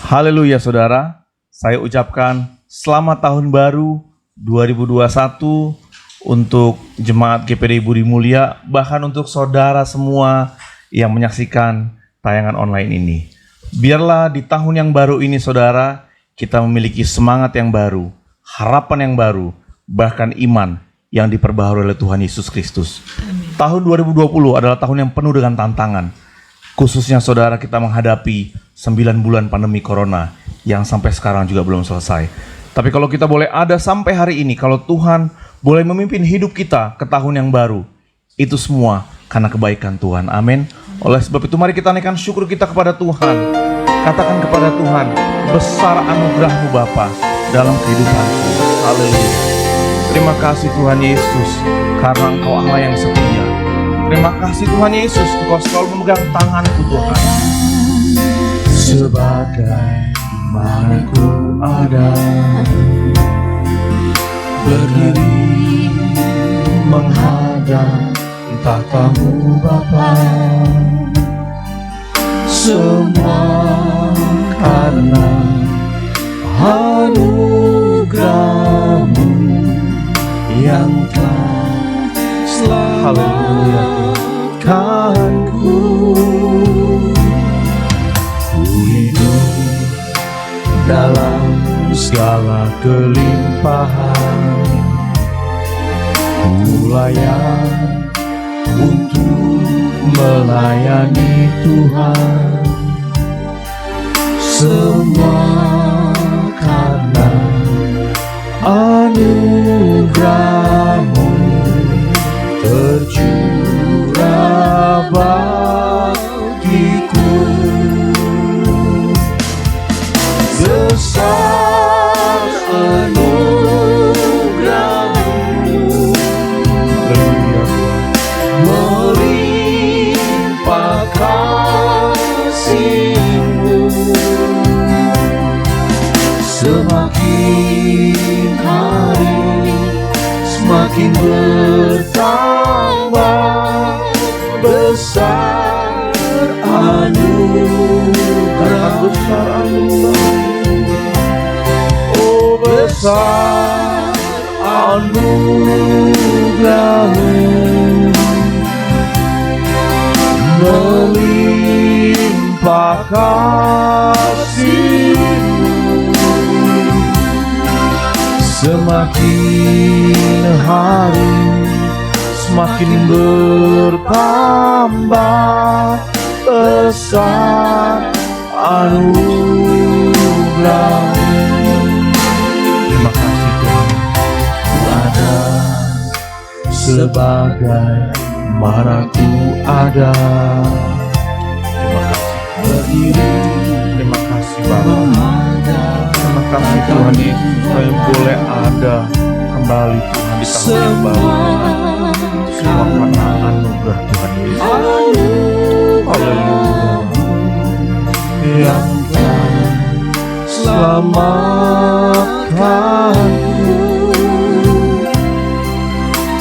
Haleluya saudara, saya ucapkan selamat tahun baru 2021 untuk Jemaat GPD Budi Mulia, bahkan untuk saudara semua yang menyaksikan tayangan online ini. Biarlah di tahun yang baru ini saudara, kita memiliki semangat yang baru, harapan yang baru, bahkan iman yang diperbaharui oleh Tuhan Yesus Kristus. Tahun 2020 adalah tahun yang penuh dengan tantangan. Khususnya saudara, kita menghadapi 9 bulan pandemi corona yang sampai sekarang juga belum selesai. Tapi kalau kita boleh ada sampai hari ini, kalau Tuhan boleh memimpin hidup kita ke tahun yang baru, itu semua karena kebaikan Tuhan. Amin. Oleh sebab itu mari kita naikkan syukur kita kepada Tuhan. Katakan kepada Tuhan, besar anugerah-Mu Bapa dalam kehidupanku. Haleluya. Terima kasih Tuhan Yesus, karena Engkau Allah yang setia. Terima kasih Tuhan Yesus, Engkau selalu memegang tanganku Tuhan. Sebagaimana ku ada, berdiri menghadap tahta-Mu Bapa, semua karena anugerah-Mu yang telah selamatkanku. Ku hidup dalam segala kelimpahan, ku layak untuk melayani Tuhan. Semua karena anugerah-Mu tercurah bagiku. Besar anugerah-Mu, melimpah kasih-Mu, semakin hari semakin bertambah. Besar anugerah, besar anugerah, oh besar anugerah-Mu, melimpah kasih-Mu, semakin hari semakin bertambah. Besar anugerah-Mu. Terima kasih Tuhan. Ku ada sebagaimana ku ada, berdiri. Terima kasih Bapa. Terima kasih Tuhan Yesus, saya boleh ada kembali Tuhan di tahun yang baru. Semua karena anugerah Tuhan Yesus. Haleluya. Yang telah selamatkanku.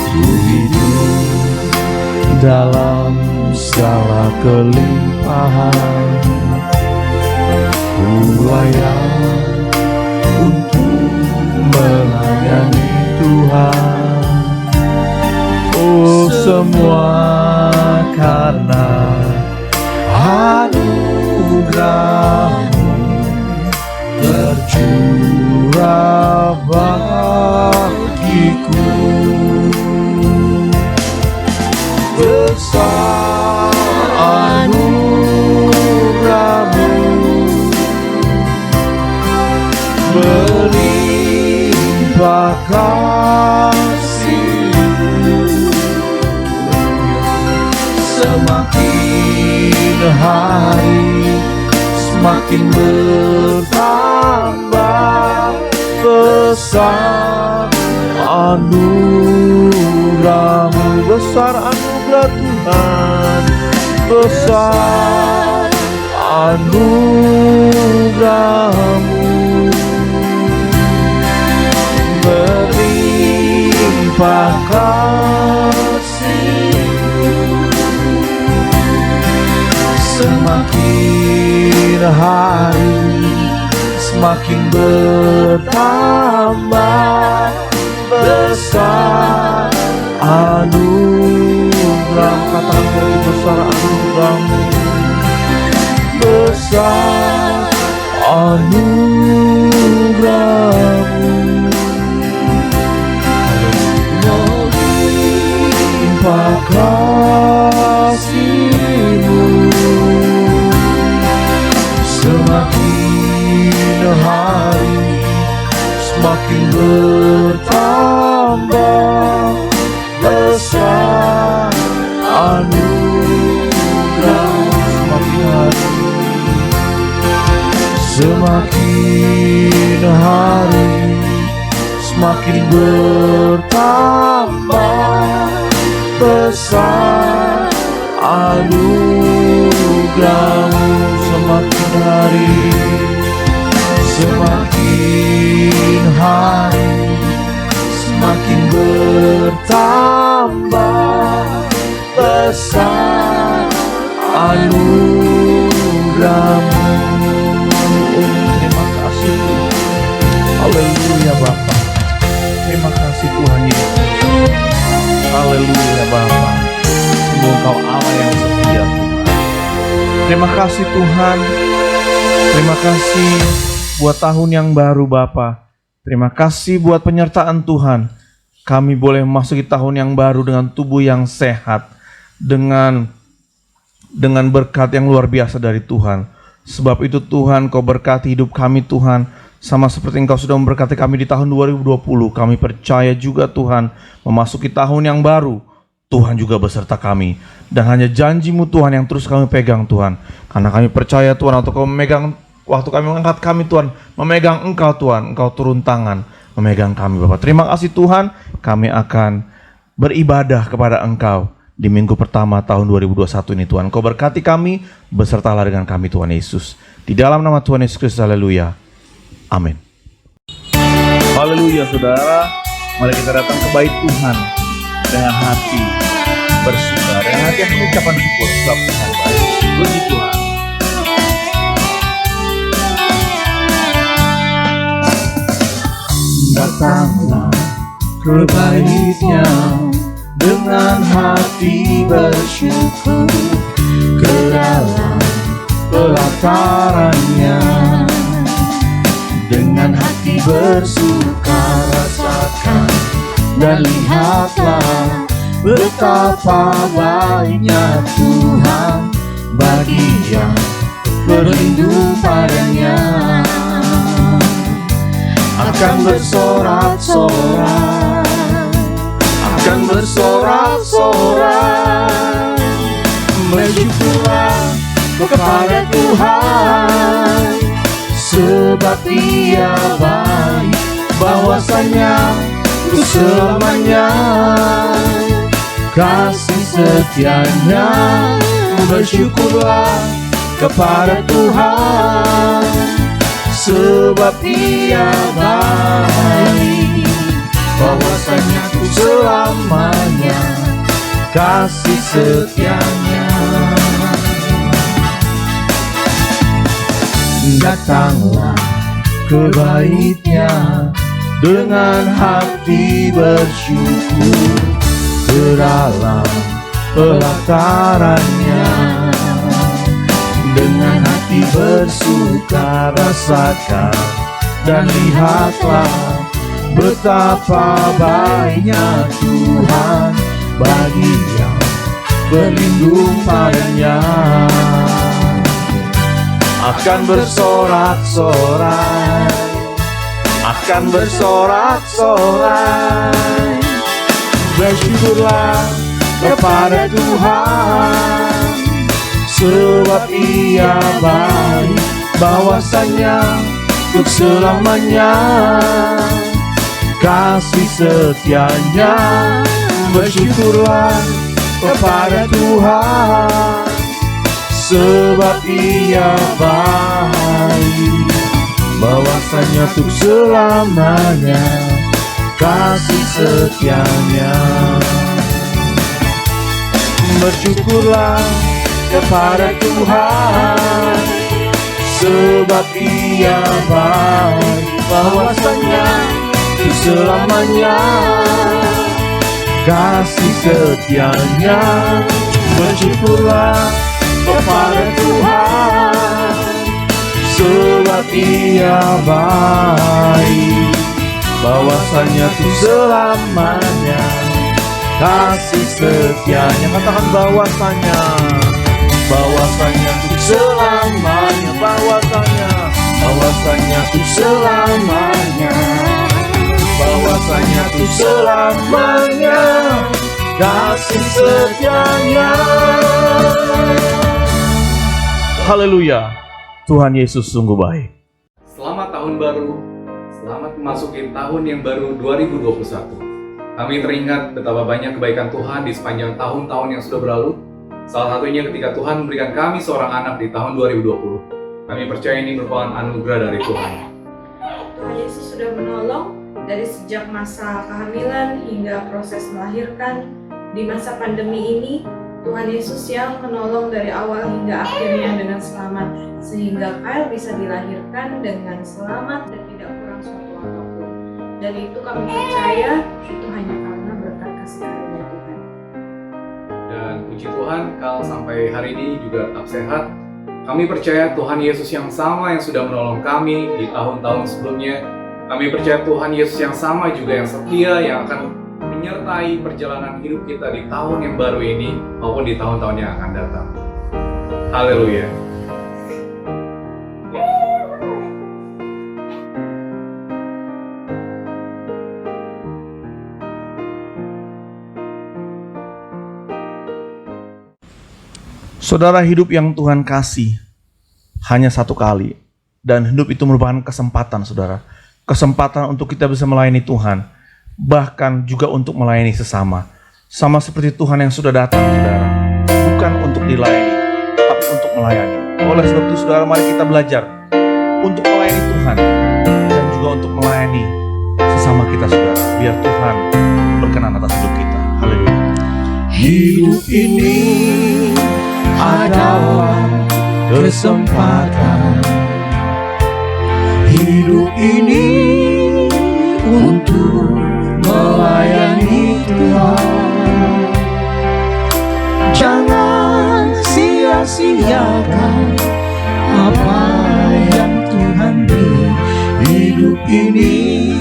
Ku hidup dalam segala kelimpahan, ku layak untuk melayani Tuhan. Oh, semua karena anugerah-Mu tercurah bagiku. Besar anugerah-Mu, melimpah kasih-Mu, semakin hari semakin bertambah. Besar anugerah-Mu, besar anugerah Tuhan, besar anugerah-Mu, melimpah kasih-Mu, semakin hari semakin bertambah besar anugerah. Katakan lagi, besar anugerahmu, besar anugerahmu, melimpah kasih-Mu. Semakin hari semakin bertambah besar anugerah. Semakin hari semakin bertambah besar anugerah-Mu. Semakin hari semakin bertambah besar anugerah-Mu. Terima kasih, haleluya Bapa. Terima kasih Tuhan Yesus, haleluya Bapa. Sungguh Engkau Allah yang setia Tuhan. Terima kasih Tuhan, terima kasih buat tahun yang baru Bapa. Terima kasih buat penyertaan Tuhan. Kami boleh memasuki tahun yang baru dengan tubuh yang sehat, dengan berkat yang luar biasa dari Tuhan. Sebab itu Tuhan, Kau berkati hidup kami Tuhan, sama seperti Engkau sudah memberkati kami di tahun 2020. Kami percaya juga Tuhan, memasuki tahun yang baru, Tuhan juga beserta kami. Dan hanya janji-Mu Tuhan yang terus kami pegang Tuhan. Karena kami percaya Tuhan, waktu Kau memegang, waktu kami mengangkat kami Tuhan, memegang Engkau Tuhan, Engkau turun tangan memegang kami Bapak. Terima kasih Tuhan, kami akan beribadah kepada Engkau di minggu pertama tahun 2021 ini Tuhan. Kau berkati kami, besertalah dengan kami Tuhan Yesus. Di dalam nama Tuhan Yesus Kristus, haleluya. Amin. Haleluya saudara. Mari kita datang ke bait Tuhan dengan hati bersyukur, dengan hati yang mengucapkan syukur sebab Tuhan baik. Puji Tuhan. Datanglah ke bait-Nya dengan hati bersyukur, ke dalam pelataran-Nya dengan hati bersuka rasakan dan lihatlah betapa baiknya Tuhan bagi yang berlindung padanya. Akan bersorak-sorak, akan bersorak-sorak, bersyukurlah kepada Tuhan, sebab Dia baik, bahwasanya untuk selamanya kasih setia-Nya. Bersyukurlah kepada Tuhan, sebab Dia baik, bahwasanya untuk selamanya kasih setia-Nya. Datanglah ke bait-Nya dengan hati bersyukur, ke dalam pelataran-Nya dengan hati bersuka rasakan dan lihatlah betapa baiknya Tuhan bagi yang berlindung padanya. Akan bersorak-sorai, akan bersorak-sorai, bersyukurlah kepada Tuhan, sebab Ia baik, bahwasanya untuk selamanya kasih setia-Nya. Bersyukurlah kepada Tuhan, sebab Ia baik, bahwasanya untuk selamanya kasih setia-Nya. Bersyukurlah kepada Tuhan, sebab Ia baik, bahwasanya itu selamanya. Kasih setianya, bersyukurlah kepada Tuhan, sebab Ia baik, bahwasanya itu selamanya. Kasih setianya, katakan bahwasanya, bahwasanya itu selamanya, bahwasanya itu selamanya, bahwasanya itu selamanya. Kasih setianya. Haleluya, Tuhan Yesus sungguh baik. Selamat tahun baru, selamat memasuki tahun yang baru 2021. Kami teringat betapa banyak kebaikan Tuhan di sepanjang tahun-tahun yang sudah berlalu. Salah satunya ketika Tuhan memberikan kami seorang anak di tahun 2020. Kami percaya ini merupakan anugerah dari Tuhan. Tuhan Yesus sudah menolong dari sejak masa kehamilan hingga proses melahirkan. Di masa pandemi ini, Tuhan Yesus yang menolong dari awal hingga akhirnya dengan selamat, sehingga Kyle bisa dilahirkan dengan selamat dan tidak kurang suatu apapun. Dan itu kami percaya itu hanya karena berkat kasih karunia Tuhan. Dan puji Tuhan, Kal sampai hari ini juga tetap sehat. Kami percaya Tuhan Yesus yang sama yang sudah menolong kami di tahun-tahun sebelumnya. Kami percaya Tuhan Yesus yang sama juga yang setia, yang akan menyertai perjalanan hidup kita di tahun yang baru ini maupun di tahun-tahun yang akan datang. Haleluya. Saudara, hidup yang Tuhan kasih hanya satu kali. Dan hidup itu merupakan kesempatan, saudara. Kesempatan untuk kita bisa melayani Tuhan. Bahkan juga untuk melayani sesama. Sama seperti Tuhan yang sudah datang, saudara. Bukan untuk dilayani, tapi untuk melayani. Oleh sebab itu, saudara, mari kita belajar untuk melayani Tuhan. Dan juga untuk melayani sesama kita, saudara. Biar Tuhan berkenan atas hidup kita. Haleluya. Hidup ini adalah kesempatan. Hidup ini untuk melayani Tuhan. Jangan sia-siakan apa yang Tuhan beri. Hidup ini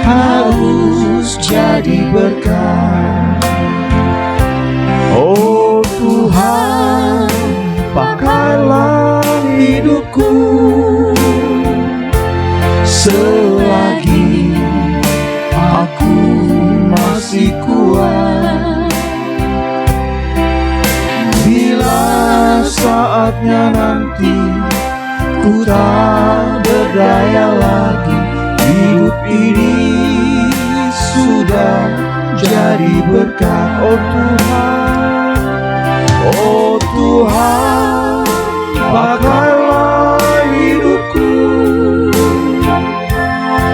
harus jadi berkat. Oh Tuhan, pakailah hidupku selagi aku masih kuat. Bila saatnya nanti ku tak berdaya lagi, hidup ini sudah jadi berkat. Oh Tuhan, oh Tuhan, pakailah hidupku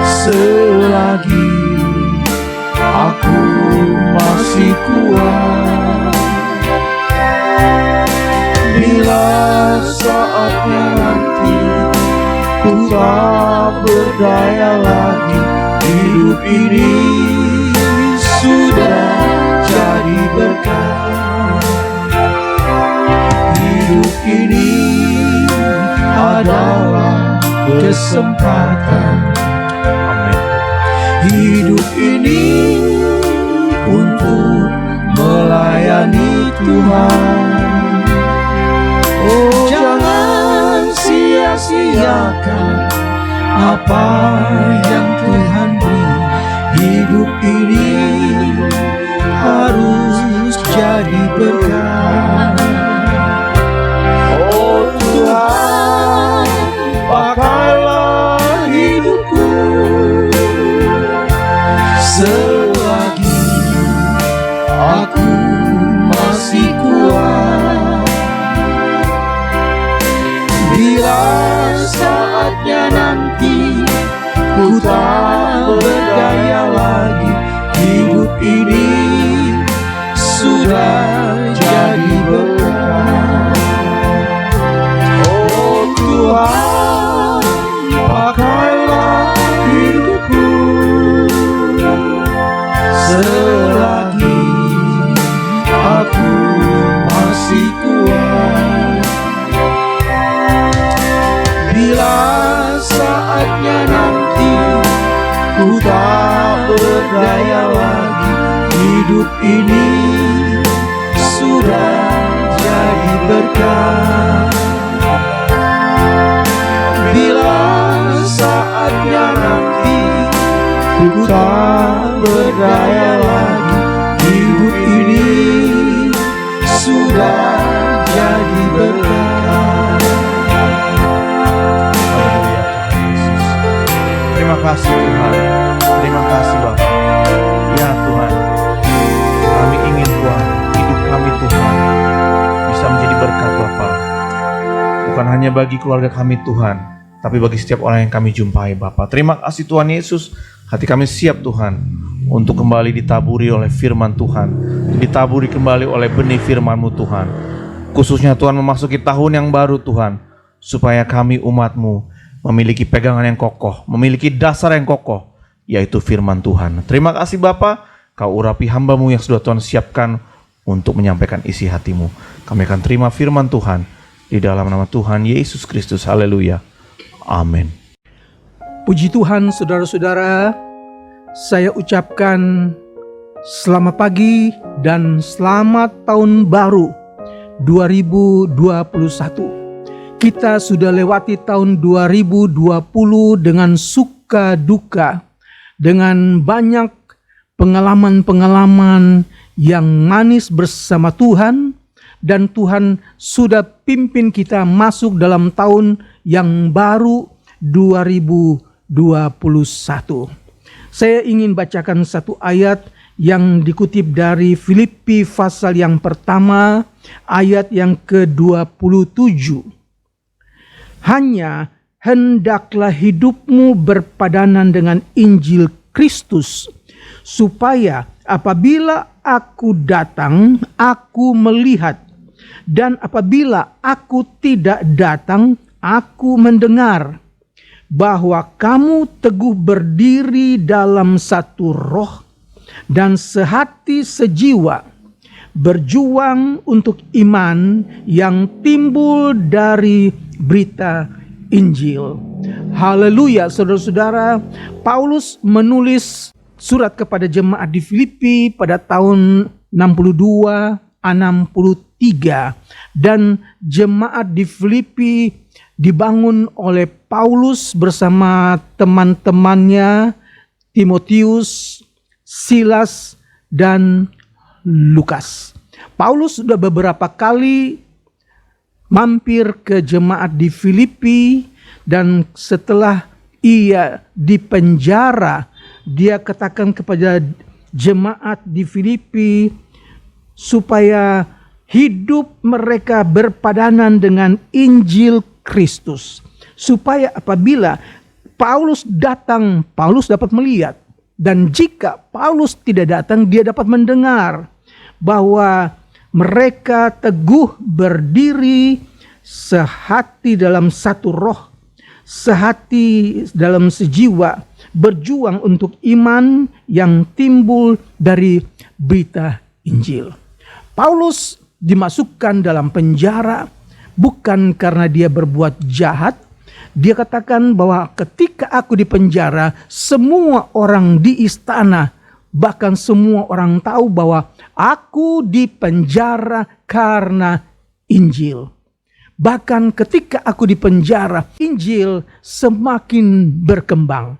selagi aku masih kuat. Bila saatnya nanti ku tak berdaya lagi, hidup ini sudah jadi berkat. Hidup ini adalah kesempatan. Amin. Hidup ini untuk melayani Tuhan. Oh, jangan sia-siakan apa yang Tuhan beri. Hidup ini harus jadi berkat. Oh Tuhan, pakailah hidupku selagi aku masih kuat. Bila saatnya nanti ku tak berdaya lagi, hidup ini sudah jadi berkat. Oh Tuhan, hidup ini sudah jadi berkat. Bila saatnya nanti ku tak berdaya lagi, hidup ini sudah jadi berkat. Haleluya Tuhan Yesus. Terima kasih Tuhan. Terima kasih Bapa. Ya Tuhan, kami ingin Tuhan, hidup kami Tuhan bisa menjadi berkat Bapa. Bukan hanya bagi keluarga kami Tuhan, tapi bagi setiap orang yang kami jumpai Bapa. Terima kasih Tuhan Yesus. Hati kami siap Tuhan untuk kembali ditaburi oleh firman Tuhan, ditaburi kembali oleh benih firman-Mu Tuhan. Khususnya Tuhan memasuki tahun yang baru Tuhan, supaya kami umat-Mu memiliki pegangan yang kokoh, memiliki dasar yang kokoh, yaitu firman Tuhan. Terima kasih Bapa, Kau urapi hamba-Mu yang sudah Tuhan siapkan untuk menyampaikan isi hati-Mu. Kami akan terima firman Tuhan di dalam nama Tuhan Yesus Kristus. Haleluya. Amin. Puji Tuhan, saudara-saudara, saya ucapkan selamat pagi dan selamat tahun baru 2021. Kita sudah lewati tahun 2020 dengan suka duka, dengan banyak pengalaman-pengalaman yang manis bersama Tuhan, dan Tuhan sudah pimpin kita masuk dalam tahun yang baru 2021. Saya ingin bacakan satu ayat yang dikutip dari Filipi pasal yang pertama, ayat yang ke-27. Hanya hendaklah hidupmu berpadanan dengan Injil Kristus, supaya apabila aku datang, aku melihat, dan apabila aku tidak datang, aku mendengar, bahwa kamu teguh berdiri dalam satu roh dan sehati sejiwa, berjuang untuk iman yang timbul dari berita Injil. Haleluya, saudara-saudara. Paulus menulis surat kepada jemaat di Filipi pada tahun 62-63, dan jemaat di Filipi dibangun oleh Paulus bersama teman-temannya Timotius, Silas, dan Lukas. Paulus sudah beberapa kali mampir ke jemaat di Filipi, dan setelah ia dipenjara, dia katakan kepada jemaat di Filipi supaya hidup mereka berpadanan dengan Injil Kristus, supaya apabila Paulus datang, Paulus dapat melihat, dan jika Paulus tidak datang, dia dapat mendengar bahwa mereka teguh berdiri sehati dalam satu roh, sehati dalam sejiwa, berjuang untuk iman yang timbul dari berita Injil. Paulus dimasukkan dalam penjara bukan karena dia berbuat jahat. Dia katakan bahwa ketika aku di penjara, semua orang di istana, bahkan semua orang tahu bahwa aku di penjara karena Injil. Bahkan ketika aku di penjara, Injil semakin berkembang.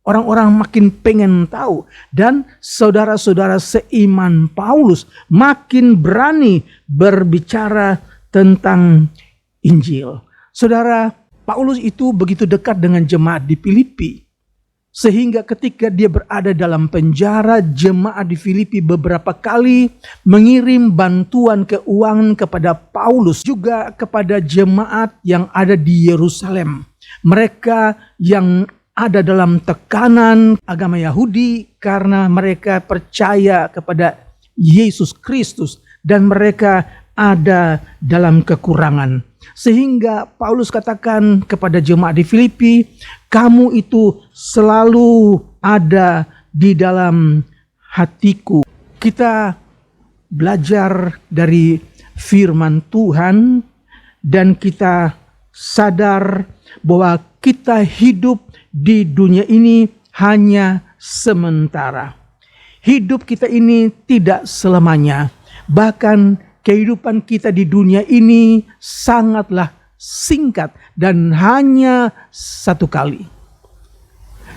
Orang-orang makin pengen tahu, dan saudara-saudara seiman Paulus makin berani berbicara tentang Injil. Saudara, Paulus itu begitu dekat dengan jemaat di Filipi, sehingga ketika dia berada dalam penjara, jemaat di Filipi beberapa kali mengirim bantuan keuangan kepada Paulus, juga kepada jemaat yang ada di Yerusalem. Mereka yang ada dalam tekanan agama Yahudi karena mereka percaya kepada Yesus Kristus, dan mereka ada dalam kekurangan. Sehingga Paulus katakan kepada jemaat di Filipi, kamu itu selalu ada di dalam hatiku. Kita belajar dari firman Tuhan, dan kita sadar bahwa kita hidup di dunia ini hanya sementara. hidup kita ini tidak selamanya. Bahkan kehidupan kita di dunia ini sangatlah singkat dan hanya satu kali.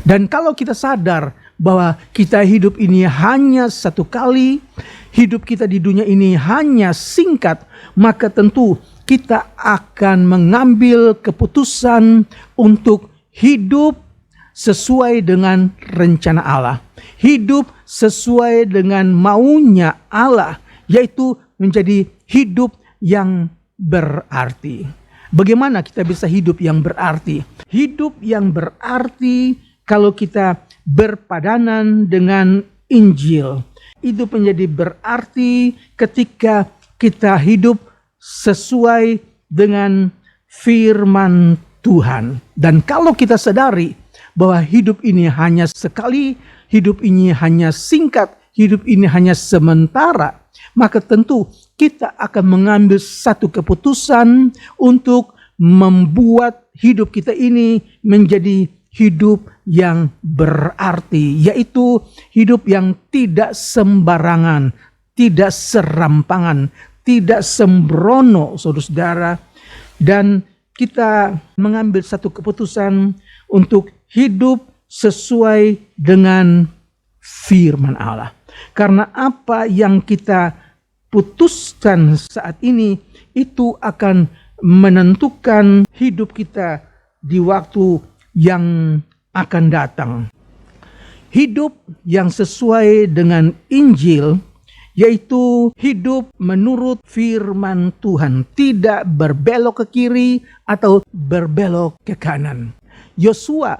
Dan kalau kita sadar bahwa kita hidup ini hanya satu kali, hidup kita di dunia ini hanya singkat, maka tentu kita akan mengambil keputusan untuk hidup sesuai dengan rencana Allah. Hidup sesuai dengan maunya Allah, yaitu menjadi hidup yang berarti. Bagaimana kita bisa hidup yang berarti? Hidup yang berarti kalau kita berpadanan dengan Injil. Itu menjadi berarti ketika kita hidup sesuai dengan firman Tuhan. Dan kalau kita sadari bahwa hidup ini hanya sekali, hidup ini hanya singkat, hidup ini hanya sementara, maka tentu kita akan mengambil satu keputusan untuk membuat hidup kita ini menjadi hidup yang berarti, yaitu hidup yang tidak sembarangan, tidak serampangan, tidak sembrono, saudara-saudara. Dan kita mengambil satu keputusan untuk hidup sesuai dengan firman Allah. Karena apa yang kita putuskan saat ini itu akan menentukan hidup kita di waktu yang akan datang. Hidup yang sesuai dengan Injil, yaitu hidup menurut firman Tuhan, tidak berbelok ke kiri atau berbelok ke kanan. Yosua,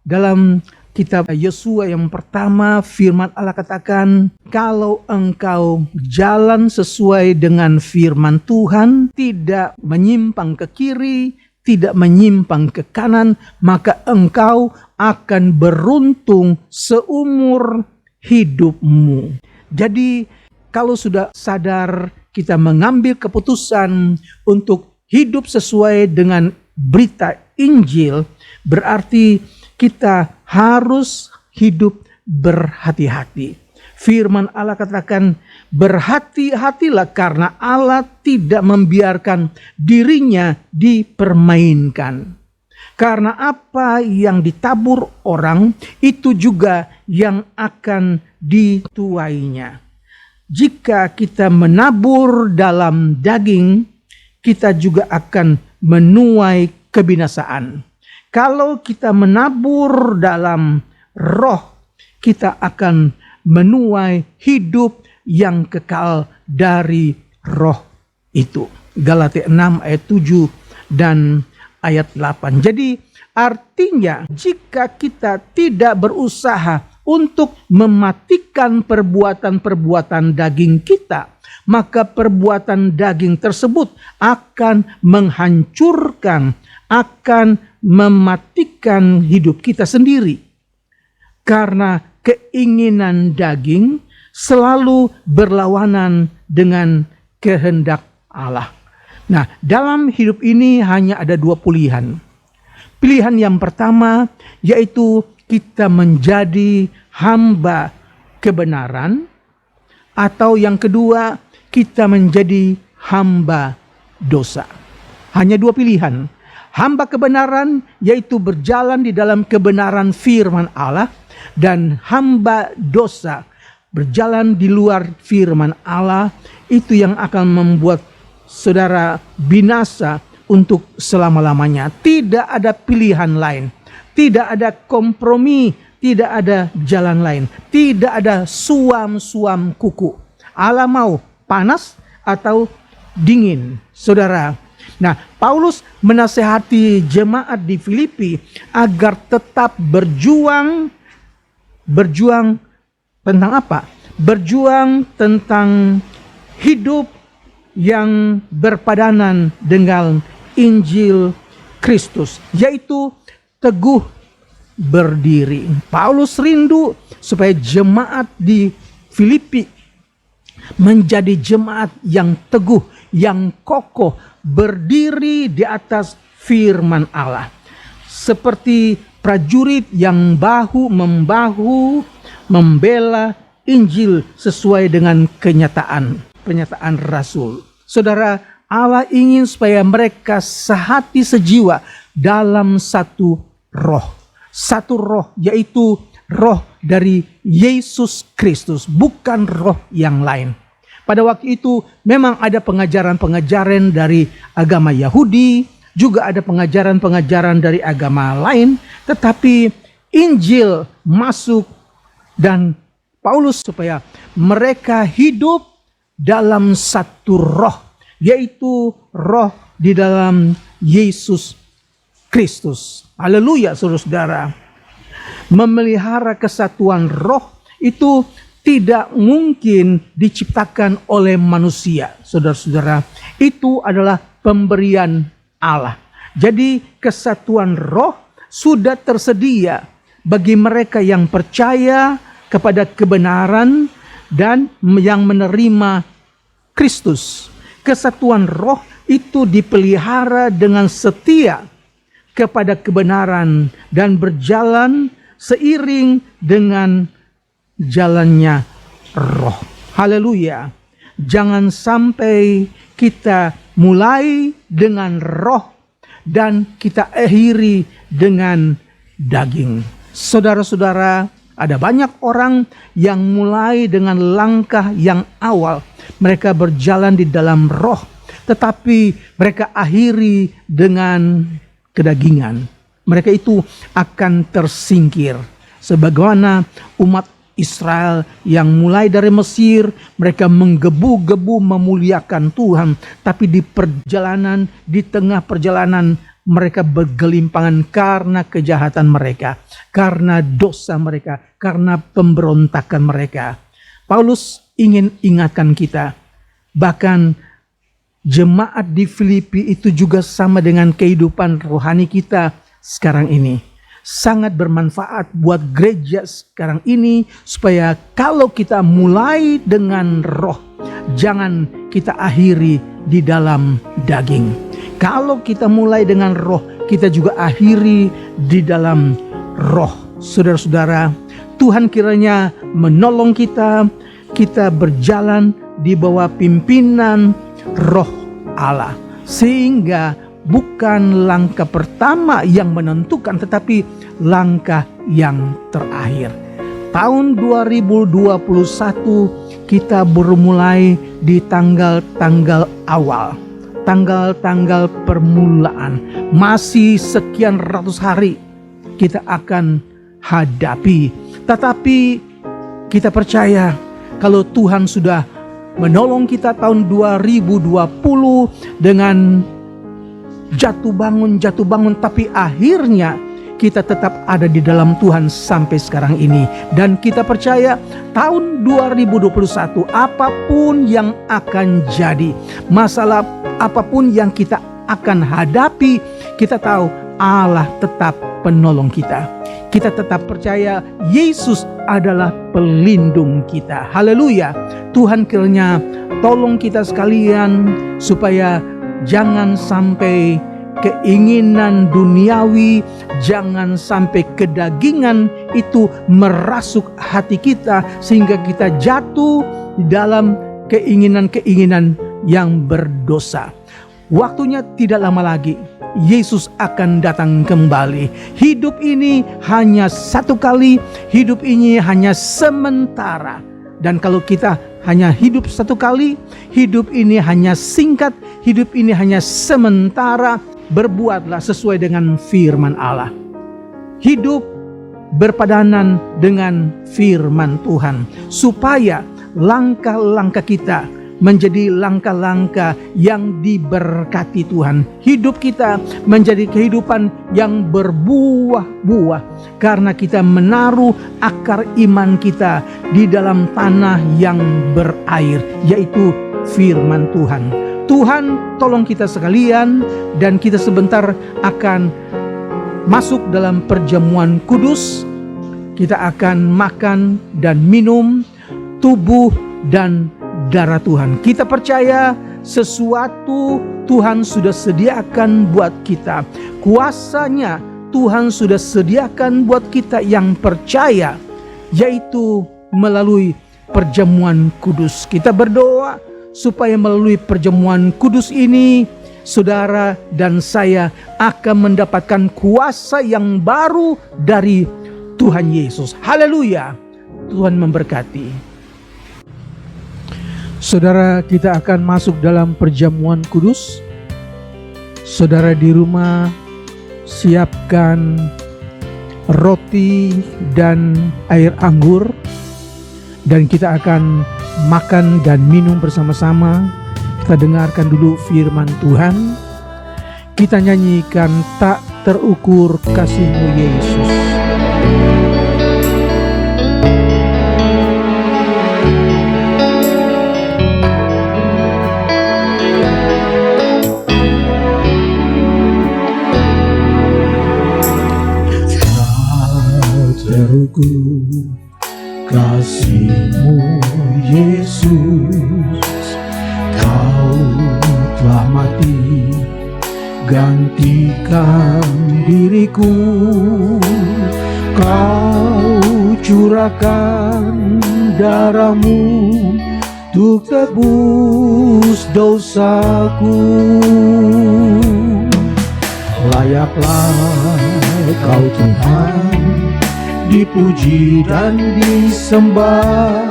dalam kitab Yosua yang pertama, firman Allah katakan, kalau engkau jalan sesuai dengan firman Tuhan, tidak menyimpang ke kiri, tidak menyimpang ke kanan, maka engkau akan beruntung seumur hidupmu. Jadi kalau sudah sadar kita mengambil keputusan untuk hidup sesuai dengan berita Injil, berarti kita harus hidup berhati-hati. Firman Allah katakan, berhati-hatilah karena Allah tidak membiarkan dirinya dipermainkan. Karena apa yang ditabur orang, itu juga yang akan dituainya. Jika kita menabur dalam daging, kita juga akan menuai kebinasaan. Kalau kita menabur dalam roh, kita akan menuai hidup yang kekal dari roh itu. Galatia 6 ayat 7 dan ayat 8. Jadi artinya jika kita tidak berusaha untuk mematikan perbuatan-perbuatan daging kita, maka perbuatan daging tersebut akan menghancurkan, akan mematikan hidup kita sendiri. Karena keinginan daging selalu berlawanan dengan kehendak Allah. Nah, dalam hidup ini hanya ada dua pilihan. Pilihan yang pertama yaitu kita menjadi hamba kebenaran, atau yang kedua kita menjadi hamba dosa. Hanya dua pilihan. Hamba kebenaran yaitu berjalan di dalam kebenaran firman Allah, dan hamba dosa berjalan di luar firman Allah, itu yang akan membuat saudara binasa untuk selama-lamanya. Tidak ada pilihan lain, tidak ada kompromi, tidak ada jalan lain, tidak ada suam-suam kuku. Allah mau panas atau dingin, saudara. Nah, Paulus menasehati jemaat di Filipi agar tetap berjuang tentang apa? Berjuang tentang hidup yang berpadanan dengan Injil Kristus, yaitu teguh berdiri. Paulus rindu supaya jemaat di Filipi menjadi jemaat yang teguh, yang kokoh, berdiri di atas firman Allah. Seperti prajurit yang bahu-membahu membela Injil sesuai dengan penyataan Rasul. Saudara, Allah ingin supaya mereka sehati sejiwa dalam satu roh. Satu roh, yaitu roh dari Yesus Kristus, bukan roh yang lain. Pada waktu itu memang ada pengajaran-pengajaran dari agama Yahudi, juga ada pengajaran-pengajaran dari agama lain, tetapi Injil masuk dan Paulus supaya mereka hidup dalam satu roh, yaitu roh di dalam Yesus Kristus. Haleluya, saudara-saudara. Memelihara kesatuan roh itu tidak mungkin diciptakan oleh manusia, saudara-saudara. Itu adalah pemberian Allah. Jadi kesatuan roh sudah tersedia bagi mereka yang percaya kepada kebenaran dan yang menerima Kristus. Kesatuan roh itu dipelihara dengan setia kepada kebenaran dan berjalan seiring dengan jalannya roh. Haleluya. Jangan sampai kita mulai dengan roh dan kita akhiri dengan daging. Saudara-saudara, ada banyak orang yang mulai dengan langkah yang awal. Mereka berjalan di dalam roh, tetapi mereka akhiri dengan kedagingan. Mereka itu akan tersingkir. Sebagaimana umat Israel yang mulai dari Mesir, mereka menggebu-gebu memuliakan Tuhan. Tapi di perjalanan, di tengah perjalanan, mereka bergelimpangan karena kejahatan mereka, karena dosa mereka, karena pemberontakan mereka. Paulus ingin ingatkan kita, bahkan jemaat di Filipi itu juga sama dengan kehidupan rohani kita sekarang ini. Sangat bermanfaat buat gereja sekarang ini, supaya kalau kita mulai dengan roh, jangan kita akhiri di dalam daging. Kalau kita mulai dengan roh, kita juga akhiri di dalam roh. Saudara-saudara, Tuhan kiranya menolong kita, kita berjalan di bawah pimpinan roh Allah. Sehingga bukan langkah pertama yang menentukan, tetapi langkah yang terakhir. Tahun 2021 kita bermulai di tanggal-tanggal awal. Tanggal-tanggal permulaan, masih sekian ratus hari kita akan hadapi. Tetapi kita percaya kalau Tuhan sudah menolong kita tahun 2020 dengan jatuh bangun, tapi akhirnya kita tetap ada di dalam Tuhan sampai sekarang ini. Dan kita percaya tahun 2021 apapun yang akan jadi, masalah apapun yang kita akan hadapi, kita tahu Allah tetap penolong kita. Kita tetap percaya Yesus adalah pelindung kita. Haleluya. Tuhan kiranya tolong kita sekalian supaya jangan sampai keinginan duniawi, jangan sampai kedagingan itu merasuk hati kita sehingga kita jatuh di dalam keinginan-keinginan yang berdosa. Waktunya tidak lama lagi, Yesus akan datang kembali. Hidup ini hanya satu kali, hidup ini hanya sementara. Dan kalau kita hanya hidup satu kali, hidup ini hanya singkat, hidup ini hanya sementara. Berbuatlah sesuai dengan firman Allah. Hidup berpadanan dengan firman Tuhan, supaya langkah-langkah kita menjadi langkah-langkah yang diberkati Tuhan. Hidup kita menjadi kehidupan yang berbuah-buah, karena kita menaruh akar iman kita di dalam tanah yang berair, yaitu firman Tuhan. Tuhan tolong kita sekalian, dan kita sebentar akan masuk dalam perjamuan kudus. Kita akan makan dan minum tubuh dan darah Tuhan. Kita percaya sesuatu Tuhan sudah sediakan buat kita. Kuasanya Tuhan sudah sediakan buat kita yang percaya, yaitu melalui perjamuan kudus. Kita berdoa supaya melalui perjamuan kudus ini, saudara dan saya akan mendapatkan kuasa yang baru dari Tuhan Yesus. Haleluya. Tuhan memberkati. Saudara, kita akan masuk dalam perjamuan kudus. Saudara di rumah, siapkan roti dan air anggur, dan kita akan makan dan minum bersama-sama. Kita dengarkan dulu firman Tuhan. Kita nyanyikan tak terukur kasih-Mu Yesus. Tak terukur kasih-Mu Yesus, Kau telah mati gantikan diriku. Kau curahkan darah-Mu untuk tebus dosaku. Layaklah Kau Tuhan dipuji dan disembah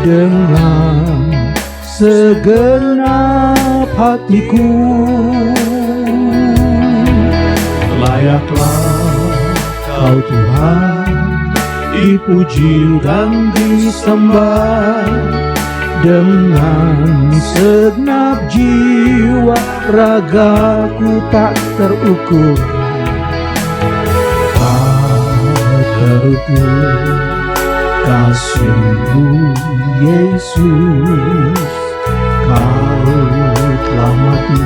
dengan segenap hatiku. Layaklah Kau Tuhan dipuji dan disembah dengan segenap jiwa, ragaku tak terukur. Terukur kasih-Mu Yesus, Kau telah mati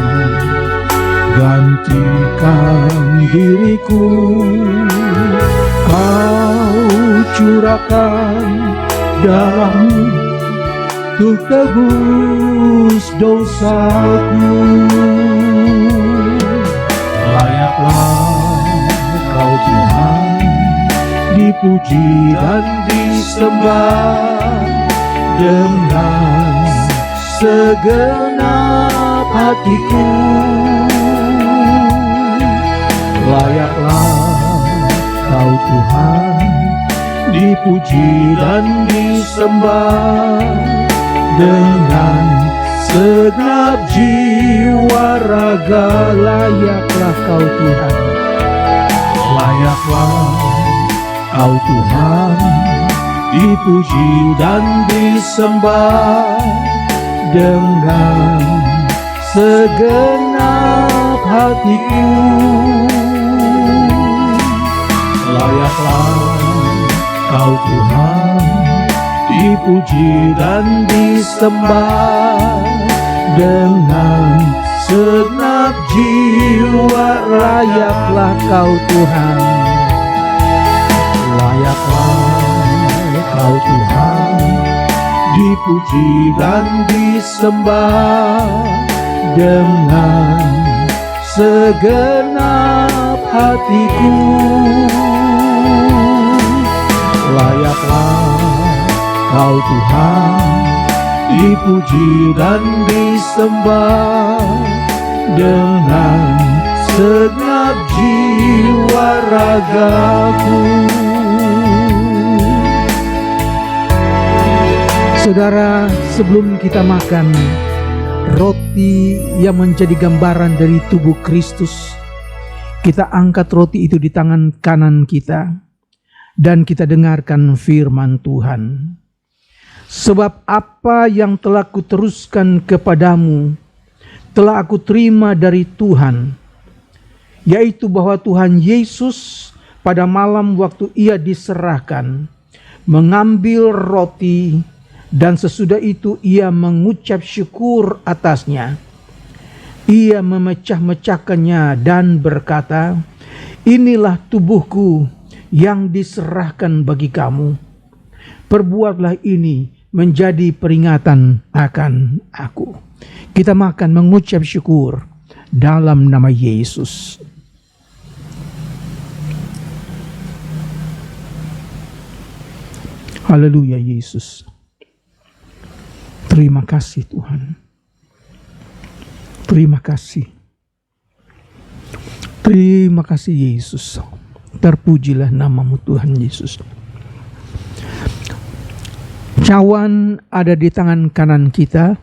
gantikan diriku. Kau curahkan darah-Mu untuk tebus dosaku. Layaklah Kau Tuhan dipuji dan disembah dengan segenap hatiku. Layaklah Kau Tuhan dipuji dan disembah dengan segenap jiwa raga. Layaklah Kau Tuhan, layaklah Kau Tuhan dipuji dan disembah dengan segenap hatiku. Layaklah Kau Tuhan dipuji dan disembah dengan segenap jiwa. Layaklah Kau Tuhan, layaklah Kau Tuhan dipuji dan disembah dengan segenap hatiku. Layaklah Kau Tuhan dipuji dan disembah dengan segenap jiwa ragaku. Saudara, sebelum kita makan roti yang menjadi gambaran dari tubuh Kristus, kita angkat roti itu di tangan kanan kita dan kita dengarkan firman Tuhan. Sebab apa yang telah kuteruskan kepadamu telah aku terima dari Tuhan, yaitu bahwa Tuhan Yesus pada malam waktu Ia diserahkan mengambil roti, dan sesudah itu Ia mengucap syukur atasnya. Ia memecah-mecahkannya dan berkata, inilah tubuhku yang diserahkan bagi kamu. Perbuatlah ini menjadi peringatan akan aku. Kita makan mengucap syukur dalam nama Yesus. Haleluya Yesus. Terima kasih Tuhan. Terima kasih. Terima kasih Yesus. Terpujilah namamu Tuhan Yesus. Cawan ada di tangan kanan kita.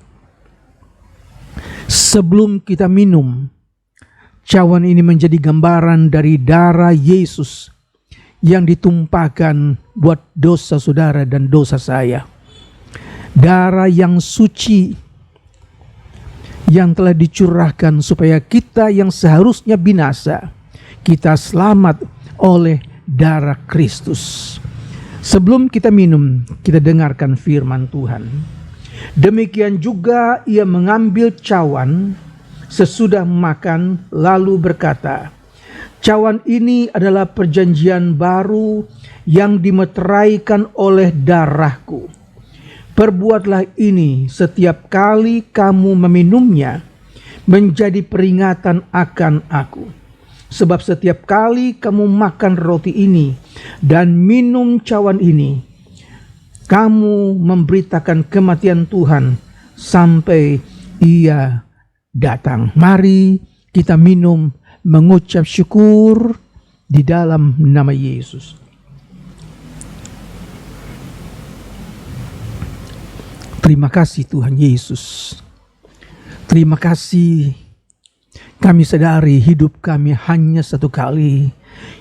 Sebelum kita minum, cawan ini menjadi gambaran dari darah Yesus yang ditumpahkan buat dosa saudara dan dosa saya. Darah yang suci yang telah dicurahkan supaya kita yang seharusnya binasa, kita selamat oleh darah Kristus. Sebelum kita minum, kita dengarkan firman Tuhan. Demikian juga ia mengambil cawan sesudah makan lalu berkata, cawan ini adalah perjanjian baru yang dimeteraikan oleh darahku. Perbuatlah ini setiap kali kamu meminumnya menjadi peringatan akan aku. Sebab setiap kali kamu makan roti ini dan minum cawan ini, kamu memberitakan kematian Tuhan sampai ia datang. Mari kita minum mengucap syukur di dalam nama Yesus. Terima kasih Tuhan Yesus. Terima kasih. Kami sadari hidup kami hanya satu kali.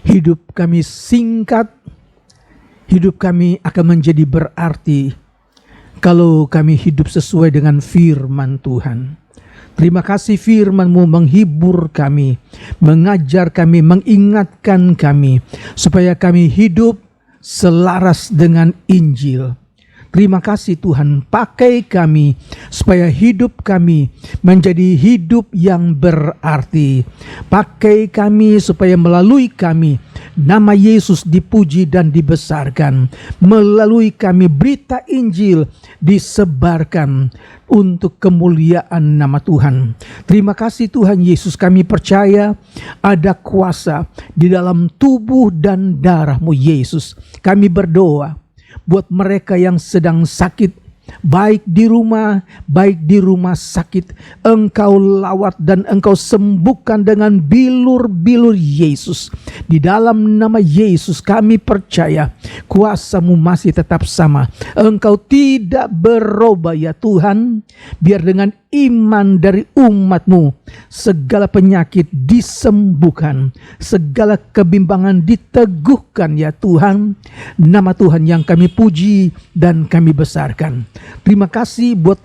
Hidup kami singkat. Hidup kami akan menjadi berarti kalau kami hidup sesuai dengan firman Tuhan. Terima kasih firman-Mu menghibur kami, mengajar kami, mengingatkan kami supaya kami hidup selaras dengan Injil. Terima kasih Tuhan, pakai kami supaya hidup kami menjadi hidup yang berarti. Pakai kami supaya melalui kami nama Yesus dipuji dan dibesarkan. Melalui kami berita Injil disebarkan untuk kemuliaan nama Tuhan. Terima kasih Tuhan Yesus, kami percaya ada kuasa di dalam tubuh dan darah-Mu Yesus. Kami berdoa buat mereka yang sedang sakit, baik di rumah sakit, Engkau lawat dan Engkau sembuhkan dengan bilur-bilur Yesus. Di dalam nama Yesus kami percaya kuasa-Mu masih tetap sama. Engkau tidak berubah ya Tuhan. Biar dengan iman dari umat-Mu segala penyakit disembuhkan, segala kebimbangan diteguhkan ya Tuhan. Nama Tuhan yang kami puji dan kami besarkan. Terima kasih buat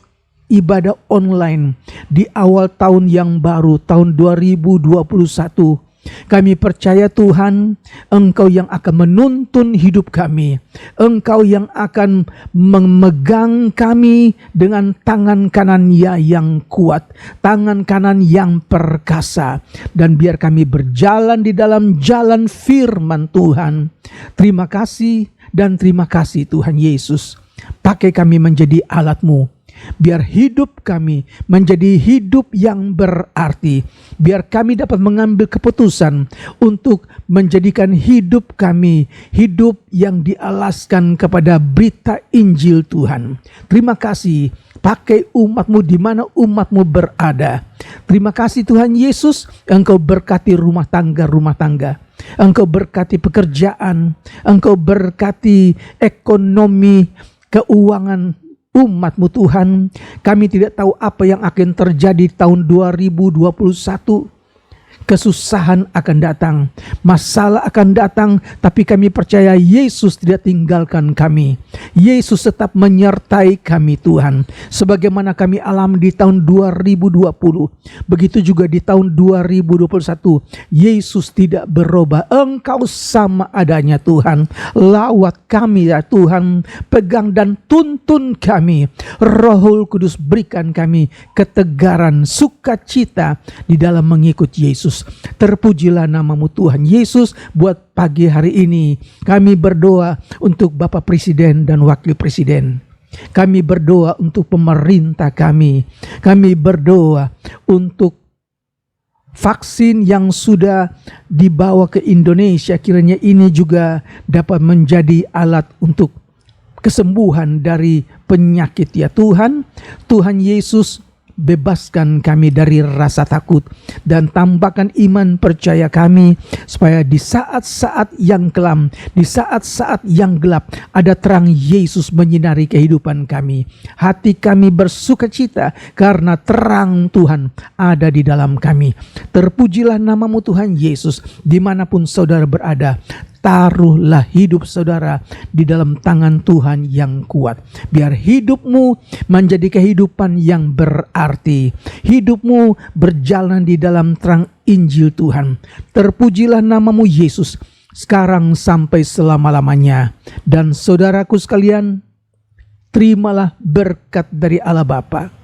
ibadah online di awal tahun yang baru, tahun 2021. Kami percaya Tuhan, Engkau yang akan menuntun hidup kami. Engkau yang akan memegang kami dengan tangan kanannya yang kuat, tangan kanan yang perkasa. Dan biar kami berjalan di dalam jalan firman Tuhan. Terima kasih dan terima kasih Tuhan Yesus. Pakai kami menjadi alat-Mu. Biar hidup kami menjadi hidup yang berarti. Biar kami dapat mengambil keputusan untuk menjadikan hidup kami hidup yang dialaskan kepada berita Injil Tuhan. Terima kasih. Pakai umat-Mu di mana umat-Mu berada. Terima kasih Tuhan Yesus. Engkau berkati rumah tangga. Engkau berkati pekerjaan. Engkau berkati ekonomi, keuangan umat-Mu Tuhan. Kami tidak tahu apa yang akan terjadi tahun 2021. Kesusahan akan datang, masalah akan datang, tapi kami percaya Yesus tidak tinggalkan kami. Yesus tetap menyertai kami Tuhan. Sebagaimana kami alami di tahun 2020, begitu juga di tahun 2021. Yesus tidak berubah. Engkau sama adanya Tuhan. Lawat kami ya Tuhan. Pegang dan tuntun kami. Rohul Kudus berikan kami ketegaran, sukacita di dalam mengikut Yesus. Terpujilah namamu Tuhan Yesus. Buat pagi hari ini kami berdoa untuk Bapak Presiden dan Wakil Presiden. Kami berdoa untuk pemerintah kami. Kami berdoa untuk vaksin yang sudah dibawa ke Indonesia. Kiranya ini juga dapat menjadi alat untuk kesembuhan dari penyakit ya Tuhan. Tuhan Yesus, bebaskan kami dari rasa takut dan tambahkan iman percaya kami, supaya di saat-saat yang kelam, di saat-saat yang gelap, ada terang Yesus menyinari kehidupan kami. Hati kami bersukacita karena terang Tuhan ada di dalam kami. Terpujilah namamu Tuhan Yesus. Dimanapun saudara berada, taruhlah hidup saudara di dalam tangan Tuhan yang kuat. Biar hidupmu menjadi kehidupan yang berarti. Hidupmu berjalan di dalam terang Injil Tuhan. Terpujilah namamu Yesus, sekarang sampai selama-lamanya. Dan saudaraku sekalian, terimalah berkat dari Allah Bapa,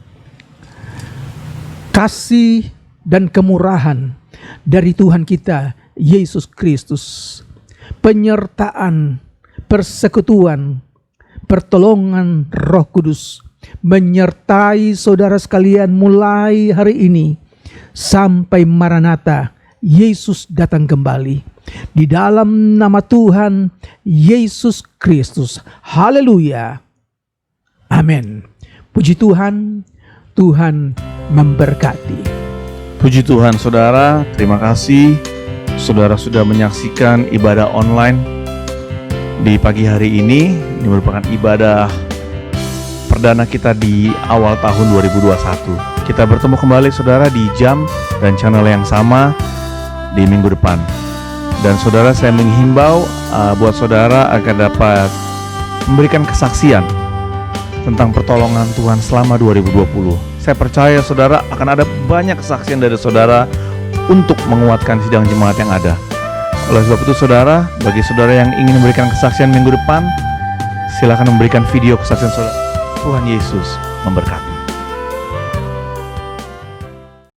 kasih dan kemurahan dari Tuhan kita Yesus Kristus, penyertaan, persekutuan, pertolongan Roh Kudus menyertai saudara sekalian mulai hari ini sampai Maranatha, Yesus datang kembali. Di dalam nama Tuhan Yesus Kristus. Haleluya. Amin. Puji Tuhan, Tuhan memberkati. Puji Tuhan saudara, terima kasih saudara sudah menyaksikan ibadah online di pagi hari ini. Ini merupakan ibadah perdana kita di awal tahun 2021. Kita bertemu kembali saudara di jam dan channel yang sama di minggu depan. Dan saudara, saya menghimbau buat saudara agar dapat memberikan kesaksian tentang pertolongan Tuhan selama 2020. Saya percaya saudara akan ada banyak kesaksian dari saudara untuk menguatkan sidang jemaat yang ada. Oleh sebab itu saudara, bagi saudara yang ingin memberikan kesaksian minggu depan, silakan memberikan video kesaksian saudara. Tuhan Yesus memberkati.